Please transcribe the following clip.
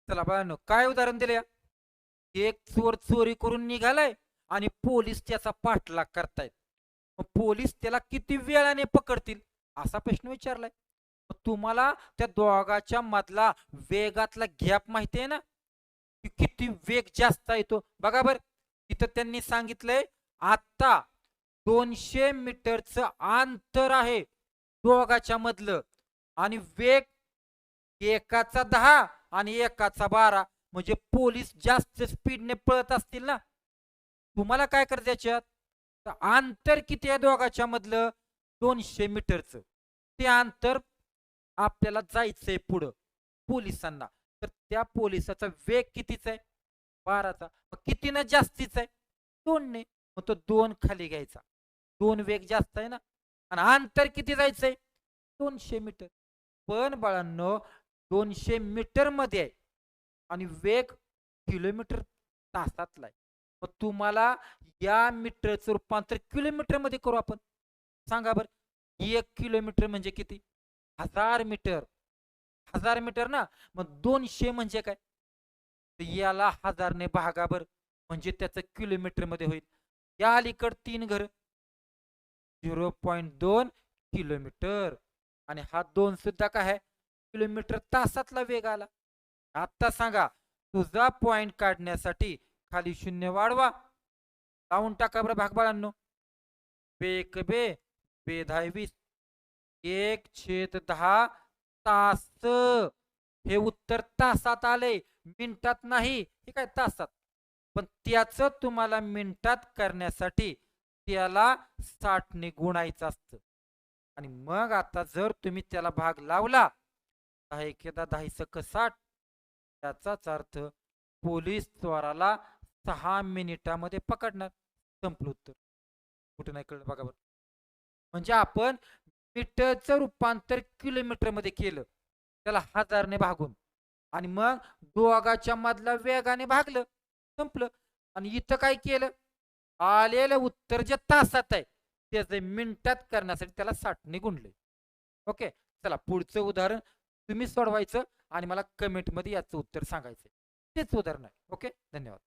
चला बाळांनो, काय उदाहरण दिलं या? एक चोर चोरी करून निघालाय आणि पोलीस त्याचा पाठलाग करतायत. मग पोलीस त्याला किती वेळाने पकडतील असा प्रश्न विचारलाय. मग तुम्हाला त्या दोघाच्या मधला वेगातला गॅप माहिती आहे ना, की किती वेग जास्त आहे तो बघा बर. इथं त्यांनी सांगितलंय आता 200 मीटरचं अंतर आहे दोघाच्या मधलं आणि वेग एकाचा 10 आणि एकाचा 12. म्हणजे पोलीस जास्त स्पीडने पळत असतील ना. तुम्हाला काय करायचं याच्यात, तर अंतर किती आहे दोघाच्या मधलं? 200 मीटरचं. ते अंतर आपल्याला जायचंय पुढं पोलिसांना. तर त्या पोलिसाचा वेग कितीचा आहे? 12चा. मग कितीनं जास्तीचा आहे? 2ने. मग तो 2 खाली घ्यायचा. 2 वेग जास्त आहे ना. आणि अंतर किती जायचंय? 200 मीटर. पण बाळांनो 200 मीटर मध्ये आहे आणि वेग किलोमीटर तासातला आहे. मग तुम्हाला या मीटरचं रूपांतर किलोमीटर मध्ये करू आपण. सांगा बरं. 1 किलोमीटर म्हणजे किती? 1000 मीटर. 1000 मीटर ना. मग 200 म्हणजे काय? तर याला 1000 ने भागा बरं. म्हणजे त्याचं किलोमीटर मध्ये होईल. या अलीकड 3 घर 0.2 किलोमीटर आणि हा 2 सुद्धा काय आहे? किलोमीटर तासातला वेग आला. आता सांगा, तुझा पॉइंट काढण्यासाठी खाली शून्य वाढवा. लावून टाका बरं भागबाळांनो. बेक बे बेधाय 20 1/10 तास. हे उत्तर तासात आले, मिनिटात नाही. हे काय तासात. पण त्याच तुम्हाला मिनिटात करण्यासाठी त्याला 60 ने गुणायचं असतं. आणि मग आता जर तुम्ही त्याला भाग लावला 10 एकेदा 10 सक 60. त्याचाच अर्थ पोलीस चोराला 6 मिनिटामध्ये पकडणार. संपलं उत्तर. कुठे नाही कळलं बघा बरं. म्हणजे आपण मीटरचं रूपांतर किलोमीटर मध्ये केलं त्याला 1000 ने भागून आणि मग दोघाच्या मधला वेगाने भागलं. संपलं. आणि इथं काय केलं, आलेलं उत्तर जे तासात आहे त्याचे मिनिटात करण्यासाठी त्याला 60 ने गुणले. ओके. चला पुढचं उदाहरण तुम्ही सोडवायचं आणि मला कमेंट मध्ये याचं उत्तर सांगायचं. तेच उदाहरण आहे. ओके. धन्यवाद.